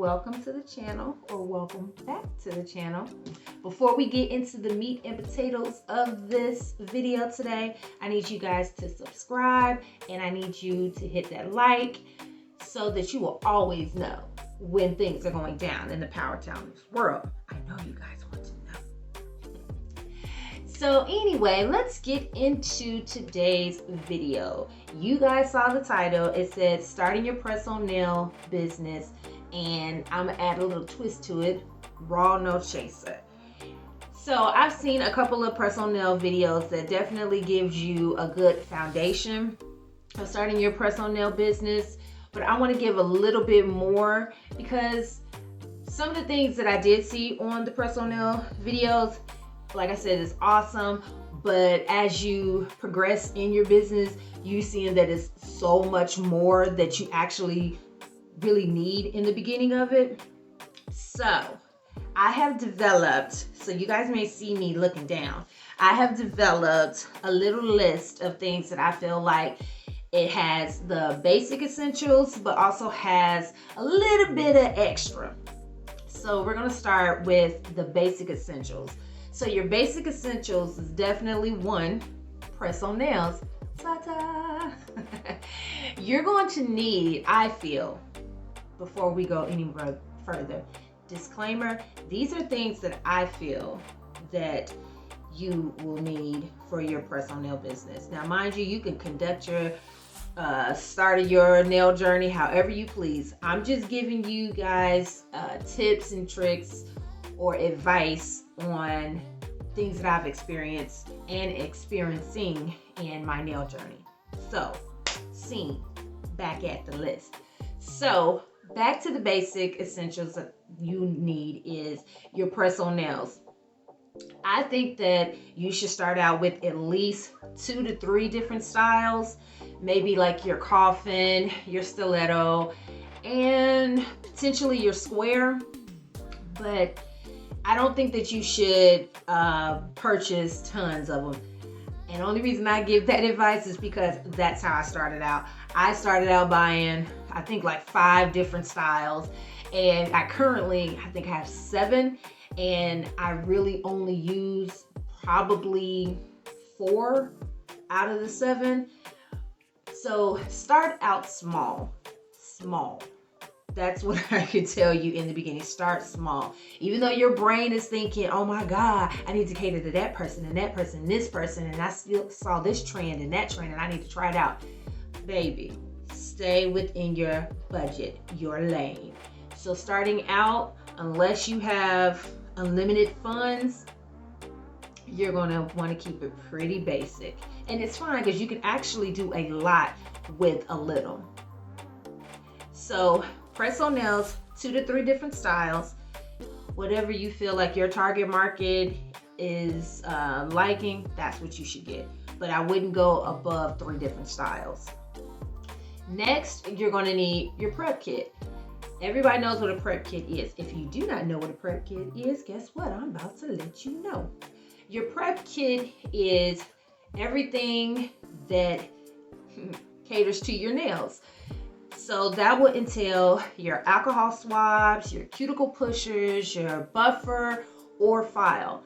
welcome to the channel, or welcome back to the channel. Before we get into the meat and potatoes of this video today, I need you guys to subscribe and I need you to hit that like so that you will always know when things are going down in the Power Talons world. I know you guys want to know. So anyway, let's get into today's video. You guys saw the title. It said starting your press-on nail business, and I'm gonna add a little twist to it, raw no chaser. So I've seen a couple of press-on nail videos that definitely gives you a good foundation of starting your press-on nail business, but I want to give a little bit more because some of the things that I did see on the press-on nail videos, like I said, is awesome, but as you progress in your business, you seeing that it's so much more that you actually really need in the beginning of it. So I have developed, so you guys may see me looking down, I have developed a little list of things that I feel like it has the basic essentials, but also has a little bit of extra. So we're gonna start with the basic essentials. So your basic essentials is definitely one, press-on nails. Ta-ta! You're going to need, I feel, before we go any further, disclaimer, these are things that I feel that you will need for your press-on nail business. Now, mind you, you can conduct your start of your nail journey however you please. I'm just giving you guys tips and tricks or advice on things that I've experienced and experiencing in my nail journey. So, back at the list. So, back to the basic essentials that you need is your press-on nails. I think that you should start out with at least 2 to 3 different styles, maybe like your coffin, your stiletto, and potentially your square, but I don't think that you should purchase tons of them. And the only reason I give that advice is because that's how I started out. I started out buying, I think, like 5 different styles, and I currently, I think I have 7, and I really only use probably 4 out of the 7. So start out small. That's what I could tell you in the beginning. Start small. Even though your brain is thinking, oh my God, I need to cater to that person and that person and this person, and I still saw this trend and that trend and I need to try it out. Baby, stay within your budget, your lane. So starting out, unless you have unlimited funds, you're gonna wanna keep it pretty basic. And it's fine because you can actually do a lot with a little. So press-on nails, 2 to 3 different styles, whatever you feel like your target market is liking, that's what you should get. But I wouldn't go above 3 different styles. Next, you're gonna need your prep kit. Everybody knows what a prep kit is. If you do not know what a prep kit is, guess what? I'm about to let you know. Your prep kit is everything that caters to your nails. So that would entail your alcohol swabs, your cuticle pushers, your buffer or file.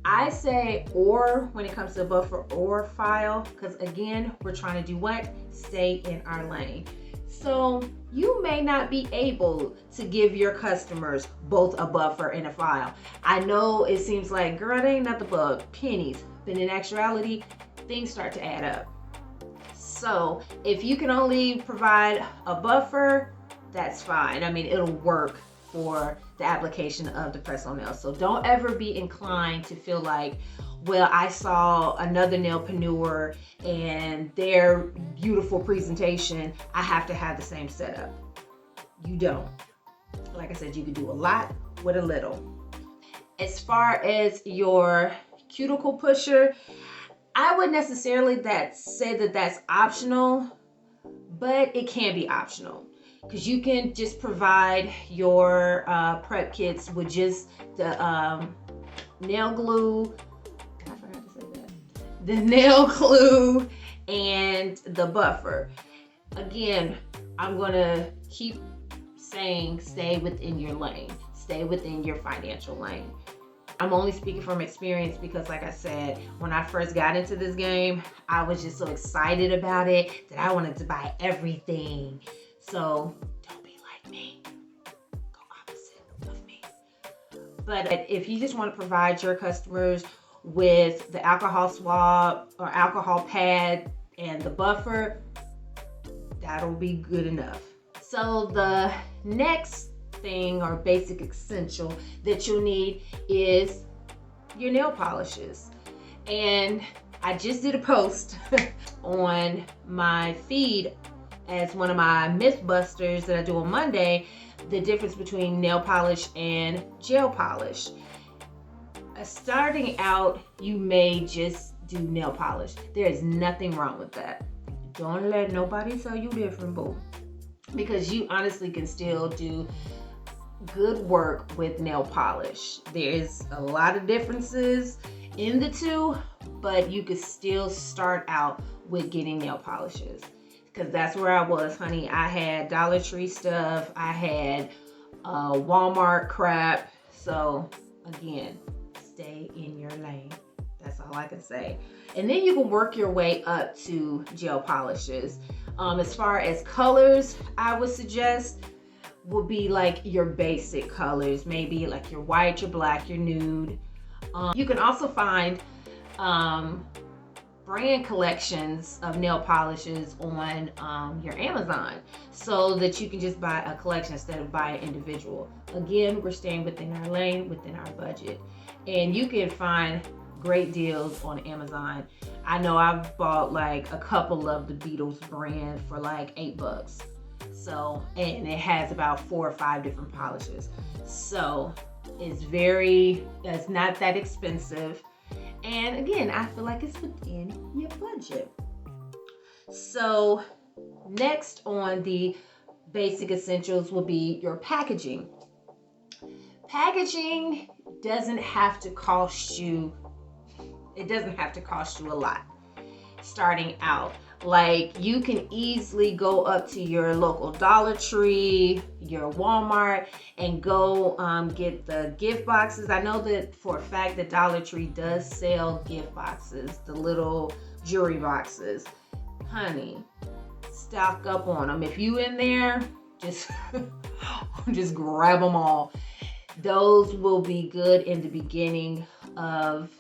I say or when it comes to buffer or file, because again, we're trying to do what? Stay in our lane. So you may not be able to give your customers both a buffer and a file. I know it seems like, girl, it ain't nothing but pennies, but in actuality, things start to add up. So if you can only provide a buffer, that's fine. I mean, it'll work for the application of the press-on nail. So don't ever be inclined to feel like, well, I saw another nailpreneur and their beautiful presentation, I have to have the same setup. You don't. Like I said, you can do a lot with a little. As far as your cuticle pusher, I wouldn't necessarily say that that's optional, but it can be optional because you can just provide your prep kits with just the nail glue. I forgot to say that. The nail glue and the buffer. Again, I'm gonna keep saying stay within your lane, stay within your financial lane. I'm only speaking from experience because, like I said, when I first got into this game, I was just so excited about it that I wanted to buy everything. So don't be like me. Go opposite of me. But if you just want to provide your customers with the alcohol swab or alcohol pad and the buffer, that'll be good enough. So the next thing or basic essential that you'll need is your nail polishes. And I just did a post on my feed as one of my myth busters that I do on Monday, the difference between nail polish and gel polish. Starting out, you may just do nail polish. There is nothing wrong with that. Don't let nobody tell you different, boo. Because you honestly can still do good work with nail polish. There's a lot of differences in the two, but you could still start out with getting nail polishes, because that's where I was, honey. I had Dollar Tree stuff, I had Walmart crap. So again, stay in your lane. That's all I can say. And then you can work your way up to gel polishes. As far as colors, I would suggest will be like your basic colors, maybe like your white, your black, your nude. You can also find brand collections of nail polishes on your Amazon, so that you can just buy a collection instead of buy an individual. Again, we're staying within our lane, within our budget, and you can find great deals on Amazon. I know I've bought like a couple of the Beatles brand for like $8. So, and it has about 4 or 5 different polishes. So it's not that expensive. And again, I feel like it's within your budget. So next on the basic essentials will be your packaging. Packaging doesn't have to cost you, it doesn't have to cost you a lot starting out. Like, you can easily go up to your local Dollar Tree, your Walmart, and go get the gift boxes. I know that for a fact that Dollar Tree does sell gift boxes, the little jewelry boxes. Honey, stock up on them. If you in there, just grab them all. Those will be good in the beginning of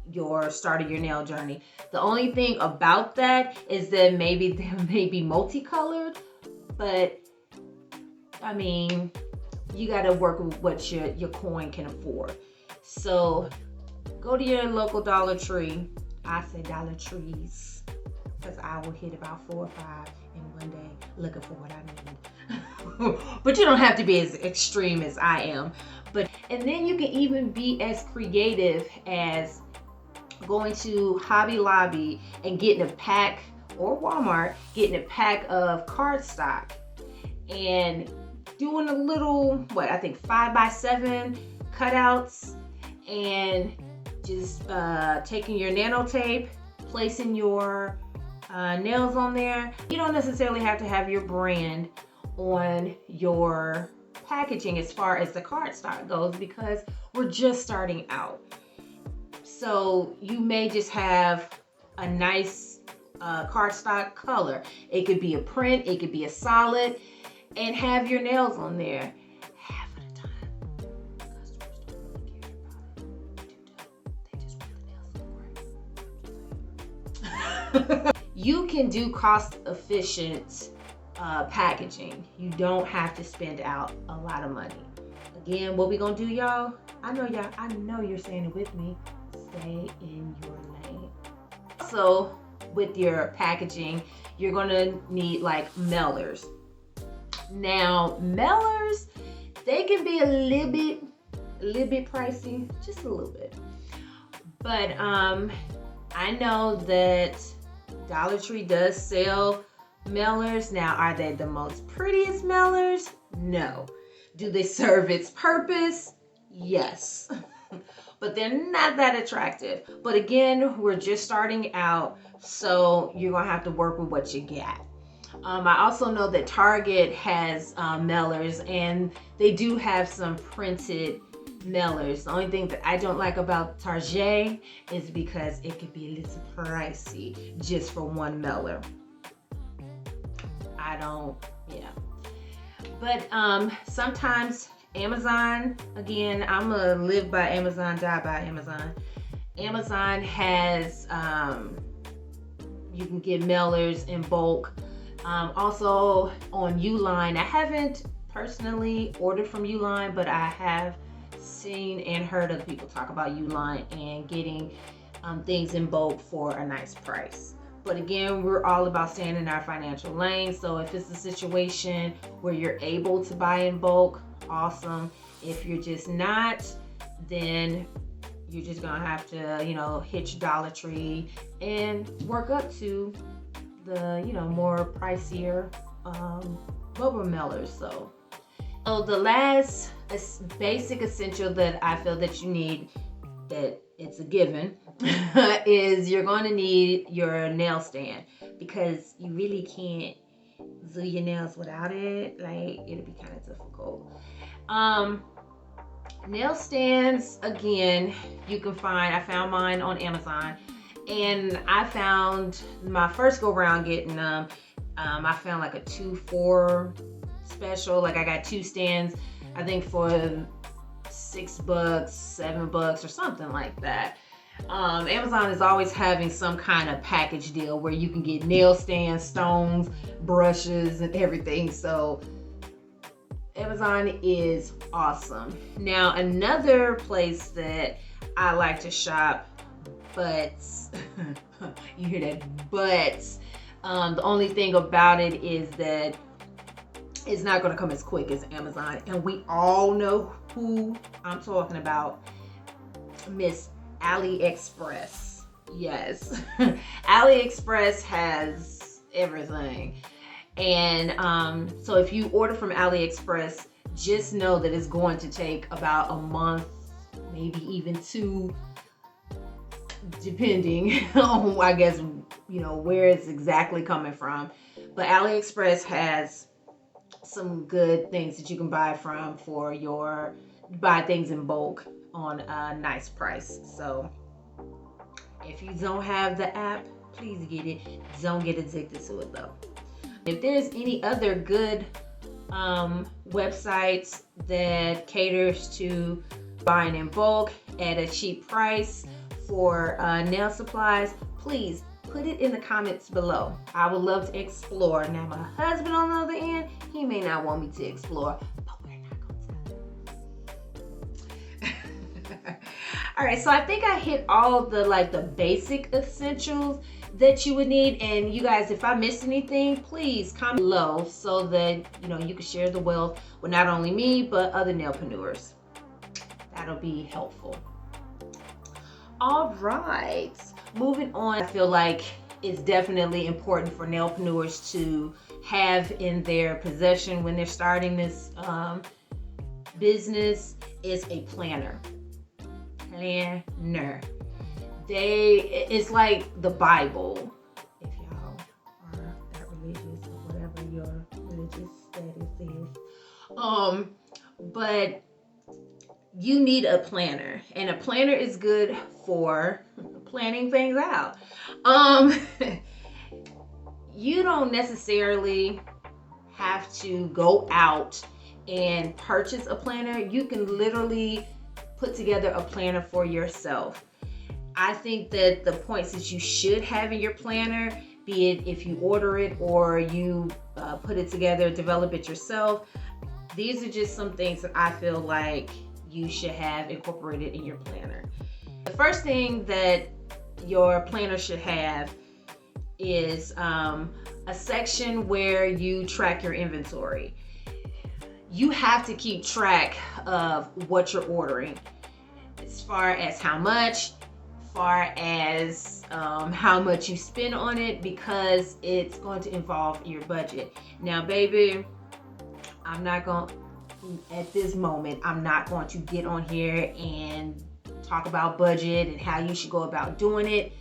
your start of your nail journey. The only thing about that is that maybe they may be multicolored, but I mean, you got to work with what your coin can afford. So go to your local Dollar Tree. I say Dollar Trees, because I will hit about 4 or 5 in one day looking for what I need. But you don't have to be as extreme as I am. And then you can even be as creative as going to Hobby Lobby and getting a pack, or Walmart, getting a pack of cardstock and doing a little, I think 5x7 cutouts, and just taking your nano tape, placing your nails on there. You don't necessarily have to have your brand on your packaging as far as the cardstock goes, because we're just starting out. So you may just have a nice cardstock color. It could be a print, it could be a solid, and have your nails on there. Half of the time, customers don't really care about it. They just want the nails to work. You can do cost-efficient packaging. You don't have to spend out a lot of money. Again, what we gonna do, y'all? I know you're saying it with me. Stay in your lane. So with your packaging, you're gonna need like mailers. Now, mailers, they can be a little bit pricey, just a little bit. But I know that Dollar Tree does sell mailers. Now, are they the most prettiest mailers? No. Do they serve its purpose? Yes. But they're not that attractive. But again, we're just starting out, so you're gonna have to work with what you got. I also know that Target has mailers, and they do have some printed mailers. The only thing that I don't like about Target is because it could be a little pricey just for one mailer. Yeah. But sometimes Amazon, again, I'm gonna live by Amazon, die by Amazon. Amazon has, you can get mailers in bulk. Also on Uline, I haven't personally ordered from Uline, but I have seen and heard other people talk about Uline and getting things in bulk for a nice price. But again, we're all about staying in our financial lane. So if it's a situation where you're able to buy in bulk, awesome. If you're just not, then you're just gonna have to, hit your Dollar Tree and work up to the, more pricier bubble mailers. So the last basic essential that I feel that you need, that it's a given, is you're going to need your nail stand, because you really can't do your nails without it. Like, it'll be kind of difficult. Nail stands, again, you can find, I found mine on Amazon, and I found my first go around getting them, I found like a 2-for special. Like, I got 2 stands, I think for $6, $7 or something like that. Amazon is always having some kind of package deal where you can get nail stands, stones, brushes, and everything. So Amazon is awesome. Now, another place that I like to shop, but you hear that, but the only thing about it is that it's not going to come as quick as Amazon, and we all know who I'm talking about, Miss AliExpress. Yes. AliExpress has everything. And so if you order from AliExpress, just know that it's going to take about a month, maybe even 2, depending on, I guess, where it's exactly coming from. But AliExpress has some good things that you can buy from buy things in bulk on a nice price. So if you don't have the app, please get it. Don't get addicted to it though. If there's any other good websites that caters to buying in bulk at a cheap price for nail supplies, please put it in the comments below. I would love to explore. Now, my husband on the other end, he may not want me to explore, but we're not going to. All right, so I think I hit all the basic essentials that you would need. And you guys, if I missed anything, please comment below so that you can share the wealth with not only me but other nailpreneurs. That'll be helpful. All right, moving on. I feel like it's definitely important for nailpreneurs to have in their possession when they're starting this business is a planner. It's like the Bible, if y'all are that religious or whatever your religious status is. But you need a planner, and a planner is good for planning things out. You don't necessarily have to go out and purchase a planner. You can literally put together a planner for yourself. I think that the points that you should have in your planner, be it if you order it or you put it together, develop it yourself, these are just some things that I feel like you should have incorporated in your planner. The first thing that your planner should have is a section where you track your inventory. You have to keep track of what you're ordering, as far as how much, how much you spend on it, because it's going to involve your budget. Now, baby, at this moment, I'm not going to get on here and talk about budget and how you should go about doing it.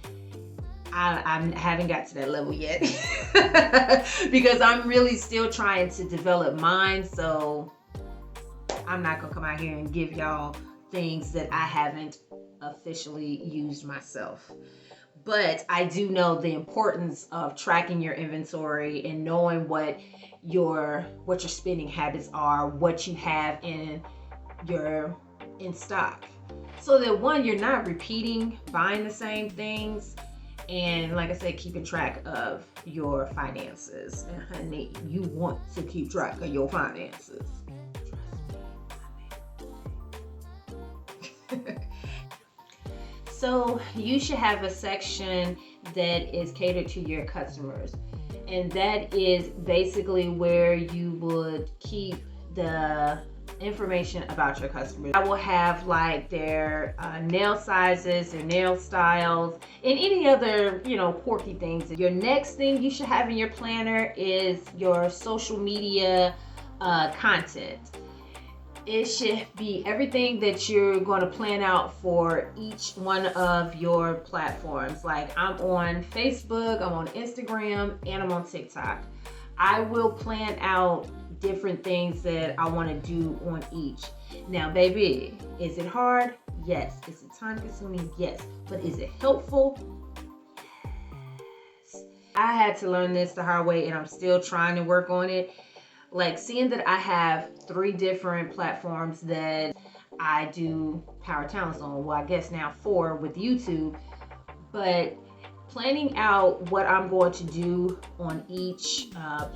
I haven't got to that level yet because I'm really still trying to develop mine. So I'm not gonna come out here and give y'all things that I haven't officially used myself. But I do know the importance of tracking your inventory and knowing what your spending habits are, what you have in stock. So that one, you're not repeating, buying the same things, and like I said, keeping track of your finances. And honey, you want to keep track of your finances. So you should have a section that is catered to your customers. And that is basically where you would keep the information about your customers. I will have like their nail sizes, their nail styles, and any other, quirky things. Your next thing you should have in your planner is your social media content. It should be everything that you're going to plan out for each one of your platforms. Like I'm on Facebook, I'm on Instagram, and I'm on TikTok. I will plan out different things that I want to do on each. Now, baby, is it hard? Yes. Is it time consuming? Yes. But is it helpful? Yes. I had to learn this the hard way, and I'm still trying to work on it. Like seeing that I have 3 different platforms that I do Power Talents on. Well, I guess now 4 with YouTube. But planning out what I'm going to do on each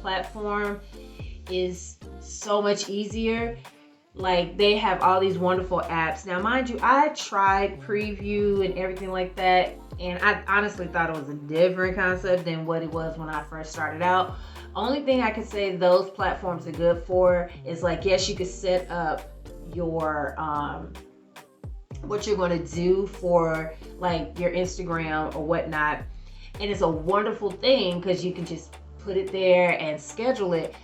platform is so much easier. Like they have all these wonderful apps. Now, mind you, I tried Preview and everything like that, and I honestly thought it was a different concept than what it was when I first started out. Only thing I could say those platforms are good for is like, yes, you could set up your what you're going to do for like your Instagram or whatnot, and it's a wonderful thing because you can just put it there and schedule it.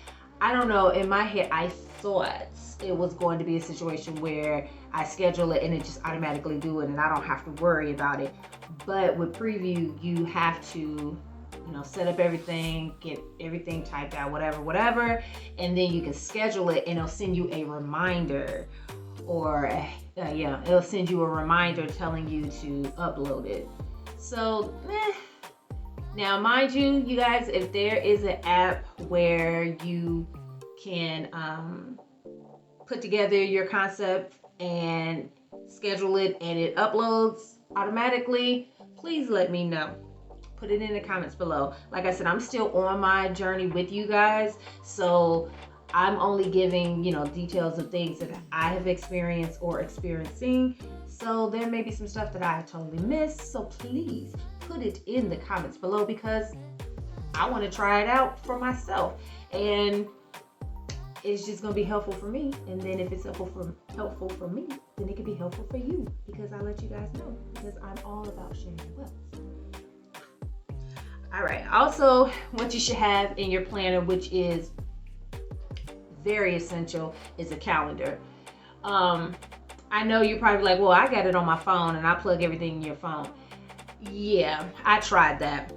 I don't know, in my head I thought it was going to be a situation where I schedule it and it just automatically do it and I don't have to worry about it. But with Preview, you have to set up everything, get everything typed out, whatever, and then you can schedule it and it'll send you a reminder, or it'll send you a reminder telling you to upload it. So, Now, mind you, you guys, if there is an app where you can put together your concept and schedule it and it uploads automatically, please let me know. Put it in the comments below. Like I said, I'm still on my journey with you guys, so I'm only giving, details of things that I have experienced or experiencing. So there may be some stuff that I totally missed. So please put it in the comments below because I want to try it out for myself. And it's just going to be helpful for me. And then if it's helpful for me, then it can be helpful for you because I let you guys know, because I'm all about sharing wealth. All right. Also, what you should have in your planner, which is very essential, is a calendar. I know you're probably like, well, I got it on my phone and I plug everything in your phone. Yeah, I tried that.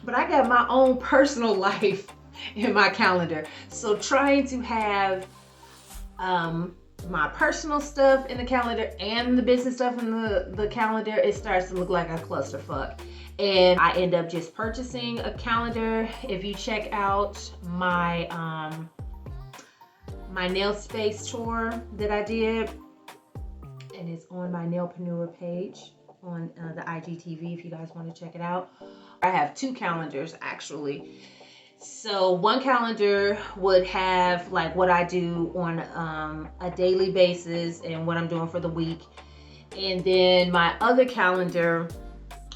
But I got my own personal life in my calendar. So trying to have my personal stuff in the calendar and the business stuff in the calendar, it starts to look like a clusterfuck. And I end up just purchasing a calendar. If you check out my my nail space tour that I did, and it's on my Nailpreneur page on the IGTV if you guys want to check it out. I have 2 calendars actually. So one calendar would have like what I do on a daily basis and what I'm doing for the week. And then my other calendar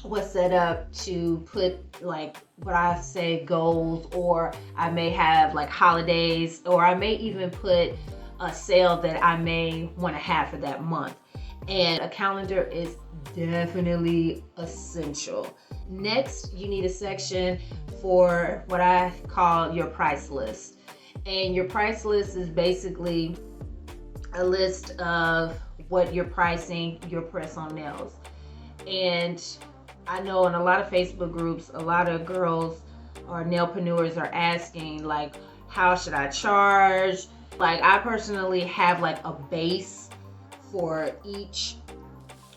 was set up to put like what I say goals, or I may have like holidays, or I may even put a sale that I may want to have for that month. And a calendar is definitely essential. Next, you need a section for what I call your price list. And your price list is basically a list of what you're pricing your press-on nails. And I know in a lot of Facebook groups, a lot of girls or nailpreneurs are asking like, how should I charge? Like, I personally have like a base for each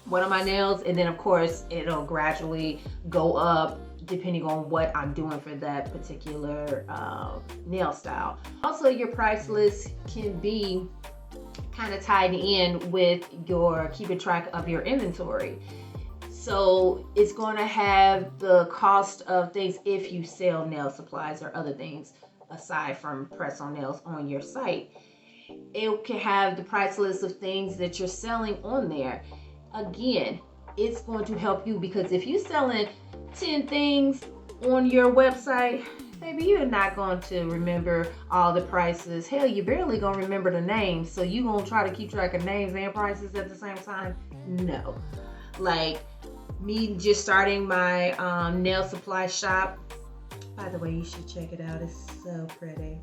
one of my nails, and then of course it'll gradually go up depending on what I'm doing for that particular nail style. Also, your price list can be kind of tied in with your keeping track of your inventory. So it's going to have the cost of things if you sell nail supplies or other things aside from press-on nails on your site. It can have the price list of things that you're selling on there. Again, it's going to help you, because if you're selling 10 things on your website, baby, you're not going to remember all the prices. Hell, you're barely going to remember the names. So you going to try to keep track of names and prices at the same time? No. Like me just starting my nail supply shop. By the way, you should check it out. It's so pretty.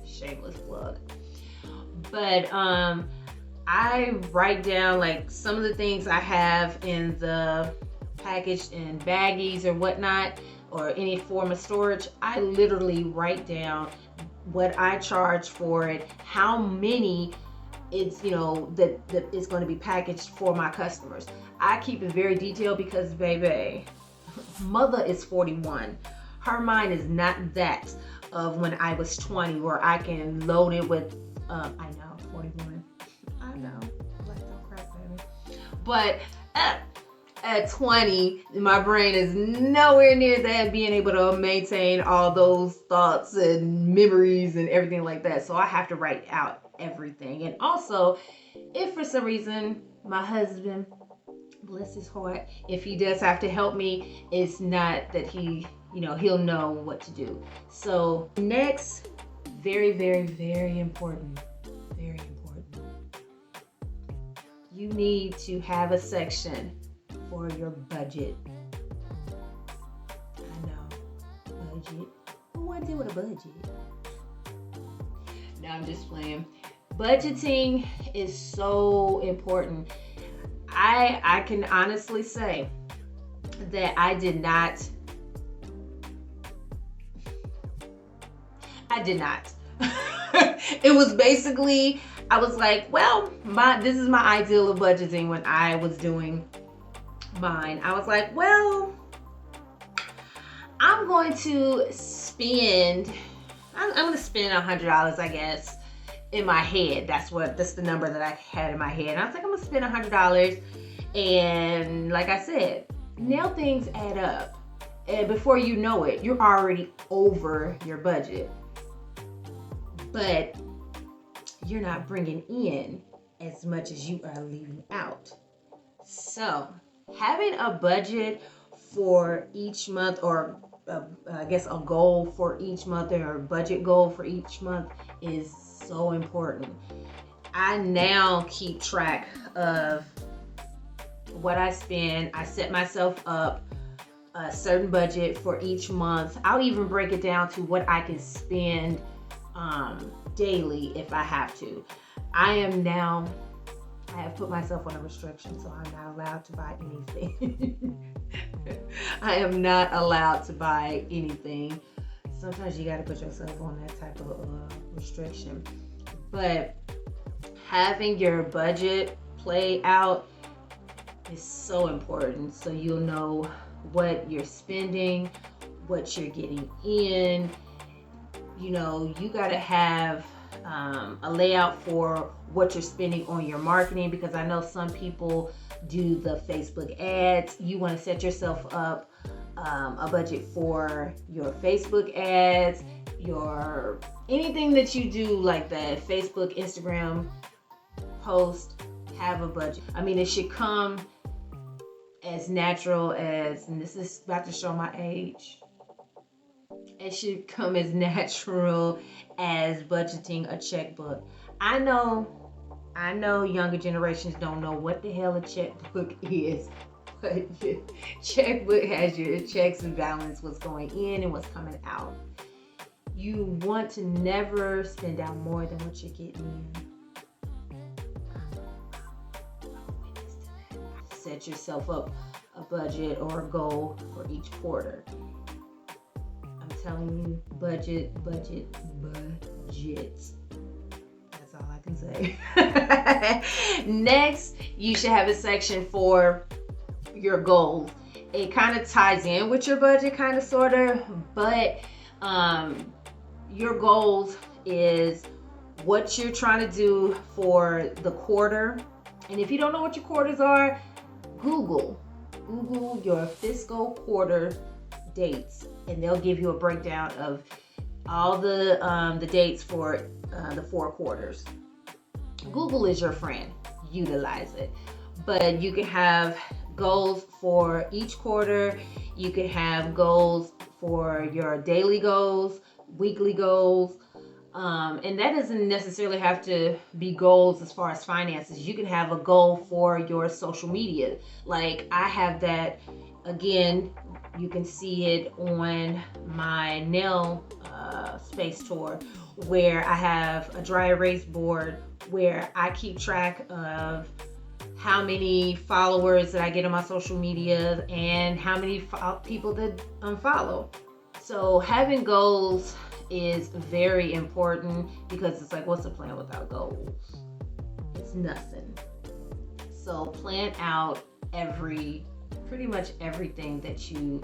Shameless plug. But I write down like some of the things I have in the packaged in baggies or whatnot, or any form of storage. I literally write down what I charge for it, how many it's, you know, that it's going to be packaged for my customers. I keep it very detailed because, baby, mother is 41. Her mind is not that of when I was 20, where I can load it with, I know, 41. I know, like don't crack, baby. But at 20, my brain is nowhere near that, being able to maintain all those thoughts and memories and everything like that. So I have to write out everything. And also, if for some reason my husband, bless his heart, if he does have to help me, it's not that he, you know, he'll know what to do. So next, very, very, very important, very important. You need to have a section for your budget. I know, budget. Who wants to deal with a budget? No, I'm just playing. Budgeting is so important. I can honestly say that I did not. It was basically, I was like, well, this is my ideal of budgeting when I was doing mine. I was like, well, I'm going to spend $100, I guess, in my head. That's the number that I had in my head. And I was like, I'm gonna spend $100. And like I said, nail things add up. And before you know it, you're already over your budget. But you're not bringing in as much as you are leaving out. So having a budget for each month, or I guess a goal for each month, or a budget goal for each month, is so important. I now keep track of what I spend. I set myself up a certain budget for each month. I'll even break it down to what I can spend daily if I have to. I have put myself on a restriction, so I'm not allowed to buy anything. I am not allowed to buy anything. Sometimes you got to put yourself on that type of restriction. But having your budget play out is so important, so you'll know what you're spending, what you're getting in. You know, you got to have a layout for what you're spending on your marketing, because I know some people do the Facebook ads. You want to set yourself up a budget for your Facebook ads, your anything that you do like that, Facebook, Instagram post. Have a budget. I mean, it should come as natural as, and this is about to show my age, it should come as natural as budgeting a checkbook. I know younger generations don't know what the hell a checkbook is, but your checkbook has your checks and balance, what's going in and what's coming out. You want to never spend out more than what you're getting in. set yourself up a budget or a goal for each quarter. I'm telling you, budget. That's all I can say. Next, you should have a section for your goals. It kind of ties in with your budget, kind of, sort of, but your goals is what you're trying to do for the quarter. And if you don't know what your quarters are, Google your fiscal quarter dates, and they'll give you a breakdown of all the dates for the 4 quarters. Google is your friend. Utilize it. But you can have goals for each quarter. You can have goals for your daily goals, weekly goals. And that doesn't necessarily have to be goals as far as finances. You can have a goal for your social media. Like I have that, again, you can see it on my nail space tour, where I have a dry erase board where I keep track of how many followers that I get on my social media and how many people that unfollow. So having goals is very important, because it's like, what's a plan without goals? It's nothing. So plan out pretty much everything that you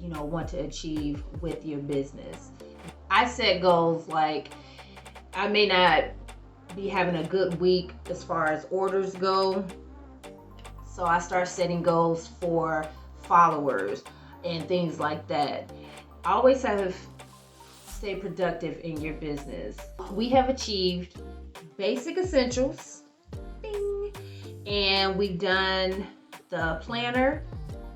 want to achieve with your business. I set goals like I may not be having a good week as far as orders go, so I start setting goals for followers and things like that. Always stay productive in your business. We have achieved basic essentials, bing, and we've done the planner,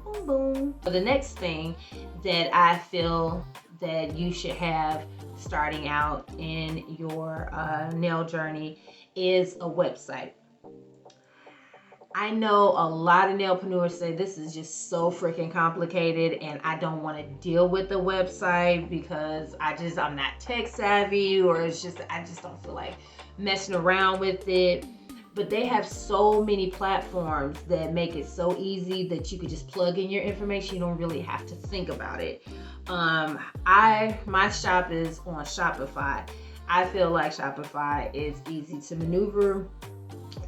boom boom. The next thing that I feel that you should have starting out in your nail journey is a website. I know a lot of nailpreneurs say this is just so freaking complicated and I don't want to deal with the website because I'm not tech savvy, or I just don't feel like messing around with it. But they have so many platforms that make it so easy that you could just plug in your information. You don't really have to think about it. My shop is on Shopify. I feel like Shopify is easy to maneuver,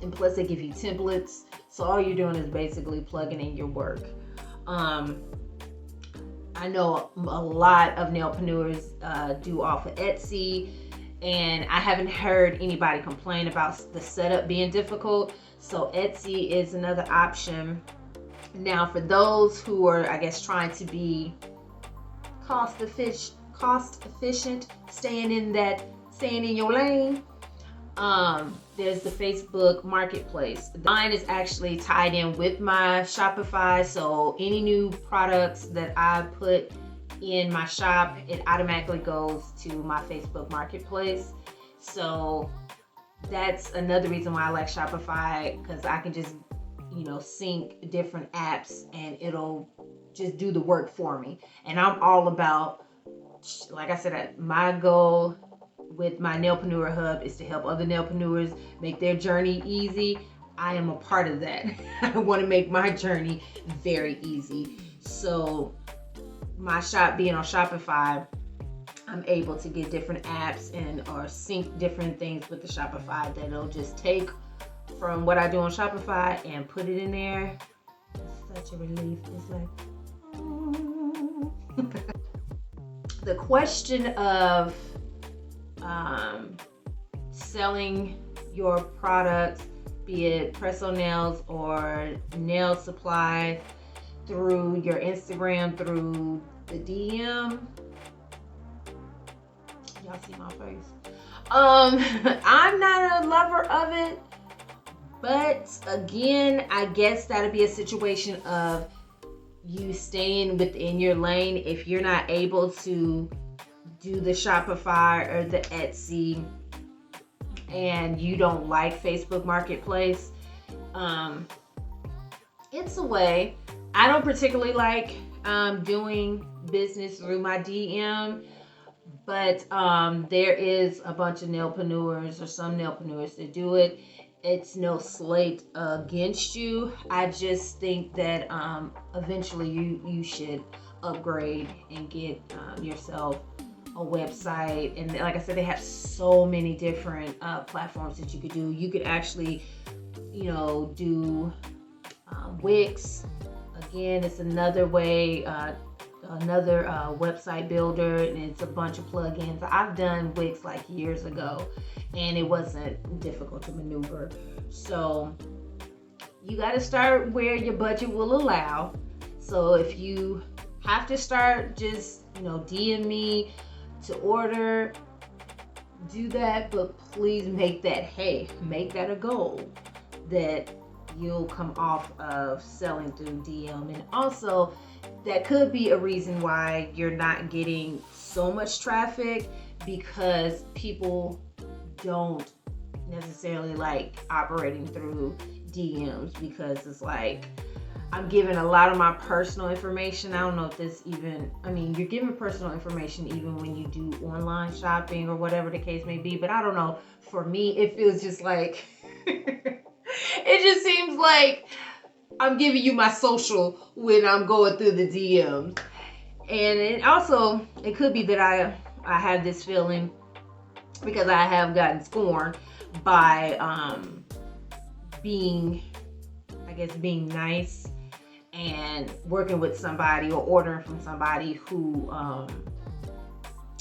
and plus they give you templates. So all you're doing is basically plugging in your work. I know a lot of nailpreneurs do off of Etsy, and I haven't heard anybody complain about the setup being difficult. So Etsy is another option. Now for those who are, I guess, trying to be cost efficient, staying in your lane, there's the Facebook Marketplace. Mine is actually tied in with my Shopify, so any new products that I put in my shop, it automatically goes to my Facebook Marketplace. So that's another reason why I like Shopify, because I can just sync different apps and it'll just do the work for me. And I'm all about, like I said, my goal with my Nailpreneur Hub is to help other nailpreneurs make their journey easy. I am a part of that. I want to make my journey very easy. So my shop being on Shopify, I'm able to get different apps or sync different things with the Shopify that'll just take from what I do on Shopify and put it in there. It's such a relief. It's like, the question of selling your products, be it press-on nails or nail supplies, through your Instagram, through the DM. Y'all see my face? I'm not a lover of it, but again, I guess that'll be a situation of you staying within your lane. If you're not able to do the Shopify or the Etsy and you don't like Facebook Marketplace, it's a way. I don't particularly like doing business through my DM, but there is a bunch of nailpreneurs or some nailpreneurs that do it, it's no slate against you. I just think that eventually you should upgrade and get yourself a website. And like I said, they have so many different platforms that you could do. You could actually, do Wix. Again, it's another way, another website builder, and it's a bunch of plugins. I've done Wix like years ago, and it wasn't difficult to maneuver. So you got to start where your budget will allow. So if you have to start, just DM me to order, do that, but please make that a goal that you'll come off of selling through DM. And also, that could be a reason why you're not getting so much traffic, because people don't necessarily like operating through DMs, because it's like, I'm giving a lot of my personal information. I don't know if this you're giving personal information even when you do online shopping or whatever the case may be, but I don't know. For me, it feels just like, it just seems like I'm giving you my social when I'm going through the DMs. And it could be that I have this feeling because I have gotten scorned by being nice and working with somebody or ordering from somebody who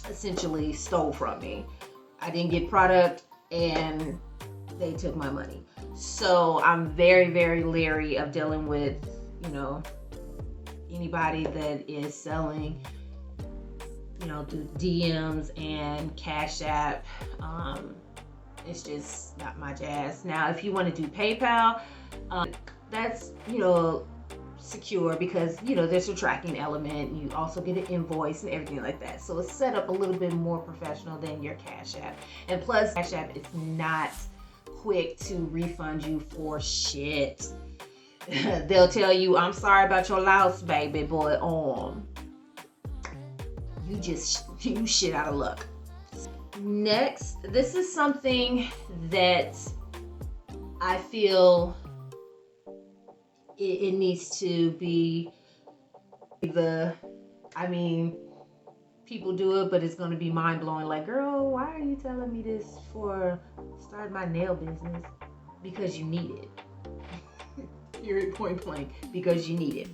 essentially stole from me. I didn't get product and they took my money. So I'm very, very leery of dealing with, anybody that is selling, through DMs and Cash App. It's just not my jazz. Now, if you want to do PayPal, that's, secure, because, there's a tracking element. You also get an invoice and everything like that. So it's set up a little bit more professional than your Cash App. And plus, Cash App is not quick to refund you for shit. They'll tell you, I'm sorry about your loss, baby, boy. You shit out of luck. Next, this is something that I feel it needs to be people do it, but it's going to be mind-blowing. Like, girl, why are you telling me this for starting my nail business? Because you need it. Period, point blank. Because you need it.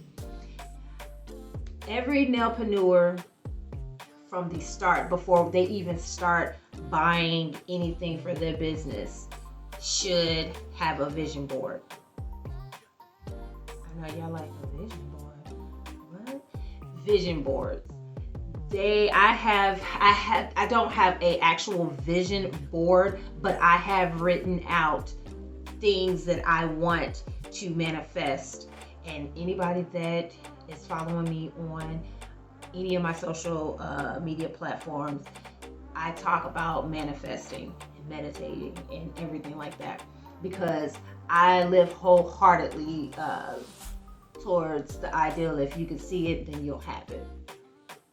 Every nailpreneur from the start, before they even start buying anything for their business, should have a vision board. I know y'all like a vision board. What? Vision boards. I don't have a actual vision board, but I have written out things that I want to manifest. And anybody that is following me on any of my social media platforms, I talk about manifesting and meditating and everything like that, because I live wholeheartedly towards the ideal. If you can see it, then you'll have it.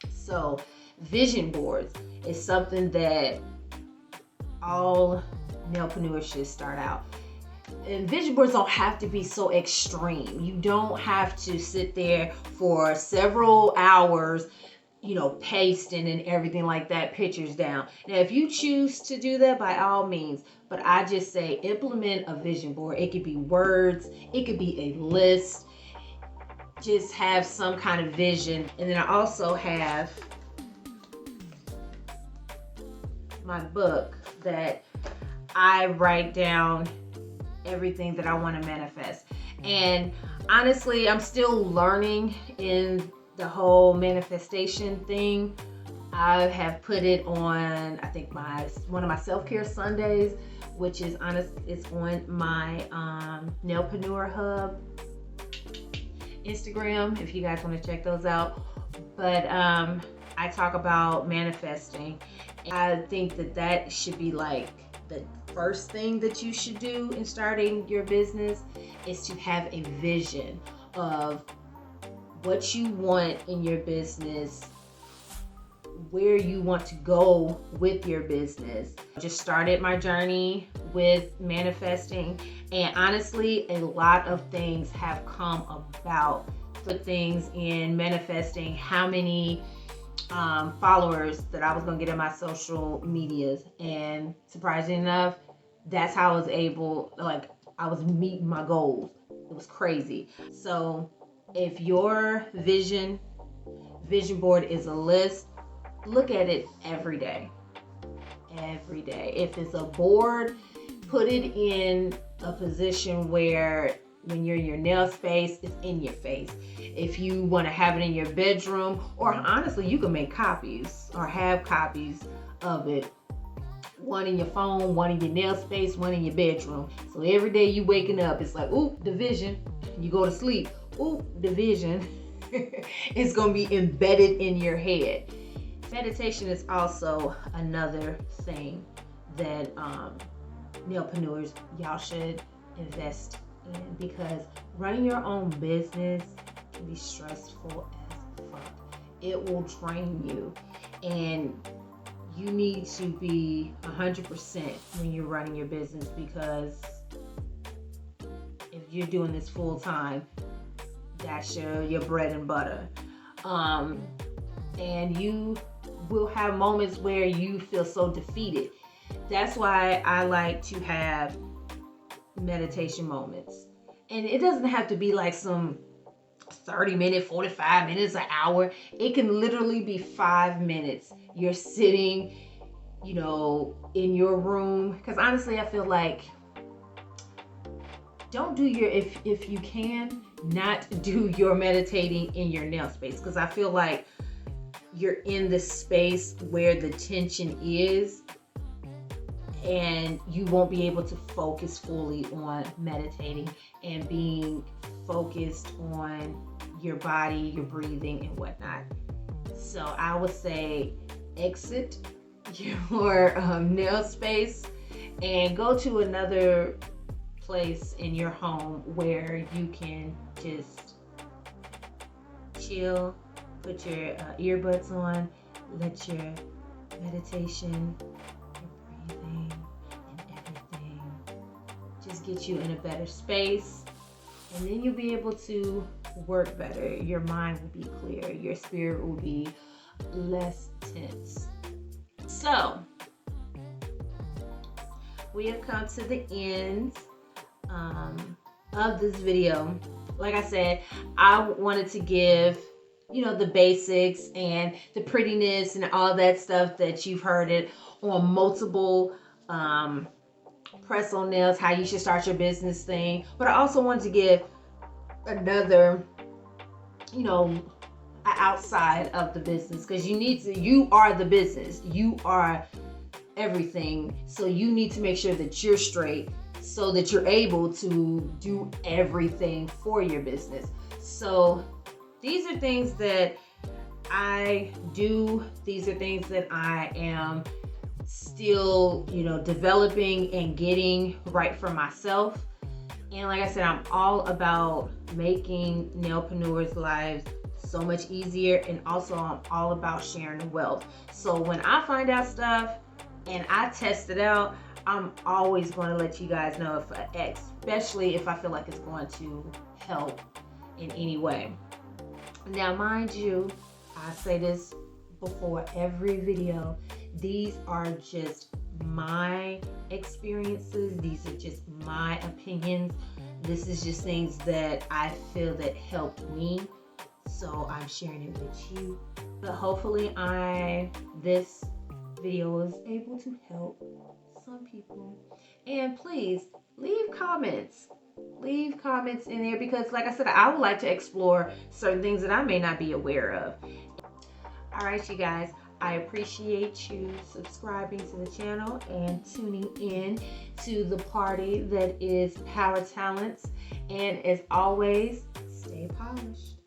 So vision boards is something that all nailpreneurs should start out. And vision boards don't have to be so extreme. You don't have to sit there for several hours, pasting and everything like that, pictures down. Now, if you choose to do that, by all means, but I just say implement a vision board. It could be words, it could be a list. Just have some kind of vision. And then I also have my book that I write down everything that I want to manifest. And honestly, I'm still learning in the whole manifestation thing. I have put it on, I think one of my self-care Sundays, which is it's on my Nailpreneur Hub Instagram, if you guys want to check those out. But I talk about manifesting. I think that should be like the first thing that you should do in starting your business, is to have a vision of what you want in your business, where you want to go with your business. Just started my journey with manifesting, and honestly, a lot of things have come about. The things in manifesting, how many followers that I was gonna get in my social medias, and surprisingly enough, that's how I was able, like, I was meeting my goals. It was crazy. So if your vision board is a list, look at it every day. Every day. If it's a board, put it in a position where when you're in your nail space, it's in your face. If you want to have it in your bedroom, or honestly, you can make copies or have copies of it. One in your phone, one in your nail space, one in your bedroom. So every day you waking up, it's like, ooh, the vision. You go to sleep, ooh, the vision. It's going to be embedded in your head. Meditation is also another thing that Nailpreneurs, y'all should invest in, because running your own business can be stressful as fuck. It will drain you, and you need to be 100% when you're running your business, because if you're doing this full time, that's your bread and butter. And you will have moments where you feel so defeated. That's why I like to have meditation moments. And it doesn't have to be like some 30 minutes, 45 minutes, an hour. It can literally be 5 minutes. You're sitting, in your room. Because honestly, I feel like don't do your, if you can, not do your meditating in your nail space. Because I feel like you're in the space where the tension is, and you won't be able to focus fully on meditating and being focused on your body, your breathing, and whatnot. So I would say exit your nail space and go to another place in your home where you can just chill, put your earbuds on, let your meditation, your breathing, and everything just get you in a better space. And then you'll be able to work better. Your mind will be clear. Your spirit will be less tense. So, we have come to the end of this video. Like I said, I wanted to give the basics and the prettiness and all that stuff that you've heard it on multiple press-on nails, how you should start your business thing. But I also wanted to give another, outside of the business, because you are the business. You are everything. So you need to make sure that you're straight so that you're able to do everything for your business. So these are things that I do. These are things that I am still, developing and getting right for myself. And like I said, I'm all about making Nailpreneurs' lives so much easier. And also I'm all about sharing the wealth. So when I find out stuff and I test it out, I'm always going to let you guys know, especially if I feel like it's going to help in any way. Now, mind you, I say this before every video, these are just my experiences. These are just my opinions. This is just things that I feel that helped me. So I'm sharing it with you. But hopefully this video was able to help some people. And please leave comments. Leave comments in there, because like I said, I would like to explore certain things that I may not be aware of. All right, you guys, I appreciate you subscribing to the channel and tuning in to the party that is Power Talents. And as always, stay polished.